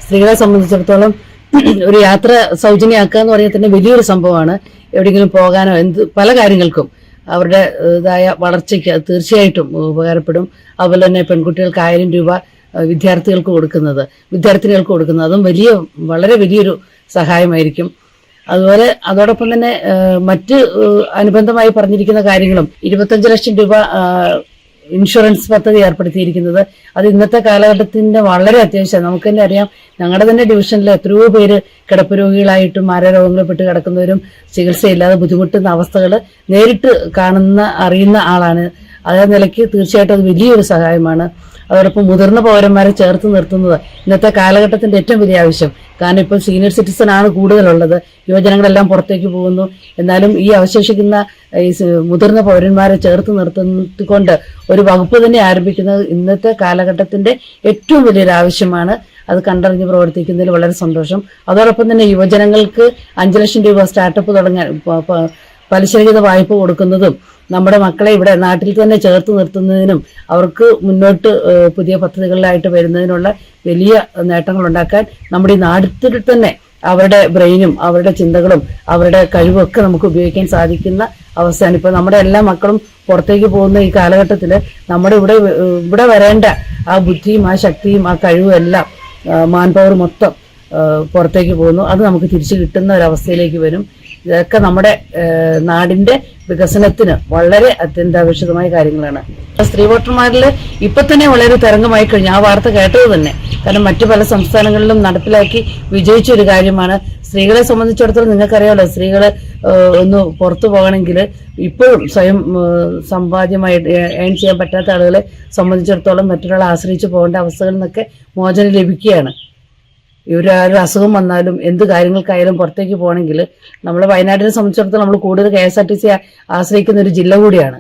സ്ത്രീകളെ സംബന്ധിച്ചിടത്തോളം ഒരു യാത്ര സൗജന്യമാക്കുക എന്ന് പറയുന്നത് തന്നെ വലിയൊരു സംഭവമാണ്. എവിടെയെങ്കിലും പോകാനോ പല കാര്യങ്ങൾക്കും അവരുടെ ഇതായ വളർച്ചയ്ക്ക് അത് തീർച്ചയായിട്ടും ഉപകാരപ്പെടും. അതുപോലെ തന്നെ പെൺകുട്ടികൾക്ക് 1000 രൂപ വിദ്യാർത്ഥിനികൾക്ക് കൊടുക്കുന്നത് അതും വളരെ വലിയൊരു സഹായമായിരിക്കും. അതുപോലെ അതോടൊപ്പം തന്നെ മറ്റ് അനുബന്ധമായി പറഞ്ഞിരിക്കുന്ന കാര്യങ്ങളും 25 ലക്ഷം രൂപ ഇൻഷുറൻസ് പദ്ധതി ഏർപ്പെടുത്തിയിരിക്കുന്നത് അത് ഇന്നത്തെ കാലഘട്ടത്തിന്റെ വളരെ അത്യാവശ്യമാണ്. നമുക്ക് തന്നെ അറിയാം, ഞങ്ങളുടെ തന്നെ ഡിവിഷനിൽ എത്രയോ പേര് കിടപ്പ് രോഗികളായിട്ടും മാരരോഗങ്ങളിൽപ്പെട്ട് കിടക്കുന്നവരും ചികിത്സയില്ലാതെ ബുദ്ധിമുട്ടുന്ന അവസ്ഥകൾ നേരിട്ട് അറിയുന്ന ആളാണ്. അതേ നിലയ്ക്ക് തീർച്ചയായിട്ടും അത് വലിയൊരു സഹായമാണ്. അതോടൊപ്പം മുതിർന്ന പൗരന്മാരെ ചേർത്ത് നിർത്തുന്നത് ഇന്നത്തെ കാലഘട്ടത്തിന്റെ ഏറ്റവും വലിയ ആവശ്യം. കാരണം ഇപ്പോൾ സീനിയർ സിറ്റിസൺ ആണ് കൂടുതലുള്ളത്, യുവജനങ്ങളെല്ലാം പുറത്തേക്ക് പോകുന്നു. എന്നാലും ഈ അവശേഷിക്കുന്ന ഈ മുതിർന്ന പൗരന്മാരെ ചേർത്ത് നിർത്തിക്കൊണ്ട് ഒരു വകുപ്പ് തന്നെ ആരംഭിക്കുന്നത് ഇന്നത്തെ കാലഘട്ടത്തിന്റെ ഏറ്റവും വലിയൊരു ആവശ്യമാണ്. അത് കണ്ടറിഞ്ഞ് പ്രവർത്തിക്കുന്നതിൽ വളരെ സന്തോഷം. അതോടൊപ്പം തന്നെ യുവജനങ്ങൾക്ക് 5 ലക്ഷം രൂപ സ്റ്റാർട്ടപ്പ് തുടങ്ങാൻ പലിശരഹിത വായ്പ കൊടുക്കുന്നതും നമ്മുടെ മക്കളെ ഇവിടെ നാട്ടിൽ തന്നെ ചേർത്ത് നിർത്തുന്നതിനും അവർക്ക് മുന്നോട്ട് പുതിയ പദ്ധതികളിലായിട്ട് വരുന്നതിനുള്ള വലിയ നേട്ടങ്ങൾ ഉണ്ടാക്കാൻ നമ്മുടെ ഈ നാട്ടിൽ തന്നെ അവരുടെ ബ്രെയിനും അവരുടെ ചിന്തകളും അവരുടെ കഴിവും ഒക്കെ നമുക്ക് ഉപയോഗിക്കാൻ സാധിക്കുന്ന അവസ്ഥയാണ്. ഇപ്പൊ നമ്മുടെ എല്ലാ മക്കളും പുറത്തേക്ക് പോകുന്ന ഈ കാലഘട്ടത്തിൽ നമ്മുടെ ഇവിടെ വരേണ്ട ആ ബുദ്ധിയും ആ ശക്തിയും ആ കഴിവും എല്ലാം മാൻ പവർ മൊത്തം പുറത്തേക്ക് പോകുന്നു. അത് നമുക്ക് തിരിച്ചു കിട്ടുന്ന ഒരവസ്ഥയിലേക്ക് വരും. ഇതൊക്കെ നമ്മുടെ നാടിന്റെ വികസനത്തിന് വളരെ അത്യന്താപേക്ഷിതമായ കാര്യങ്ങളാണ്. സ്ത്രീ വോട്ടർമാരിൽ ഇപ്പൊ തന്നെ വളരെ തരംഗമായി കഴിഞ്ഞു. ആ വാർത്ത കേട്ടത് തന്നെ. കാരണം മറ്റു പല സംസ്ഥാനങ്ങളിലും നടപ്പിലാക്കി വിജയിച്ച ഒരു കാര്യമാണ്. സ്ത്രീകളെ സംബന്ധിച്ചിടത്തോളം നിങ്ങൾക്കറിയാമല്ലോ, സ്ത്രീകള് ഒന്ന് പുറത്തു പോകണമെങ്കിൽ ഇപ്പോഴും സ്വയം സമ്പാദ്യമായി ഏൺ ചെയ്യാൻ പറ്റാത്ത ആളുകളെ സംബന്ധിച്ചിടത്തോളം മറ്റൊരാളെ ആശ്രയിച്ച് പോകേണ്ട അവസ്ഥകളിൽ നിന്നൊക്കെ മോചനം ലഭിക്കുകയാണ്. ഒരു അസുഖം വന്നാലും എന്ത് കാര്യങ്ങൾക്കായാലും പുറത്തേക്ക് പോകണമെങ്കിൽ നമ്മൾ വയനാടിനെ സംബന്ധിച്ചിടത്തോളം നമ്മൾ കൂടുതൽ KSRTC ആശ്രയിക്കുന്ന ഒരു ജില്ല കൂടിയാണ്.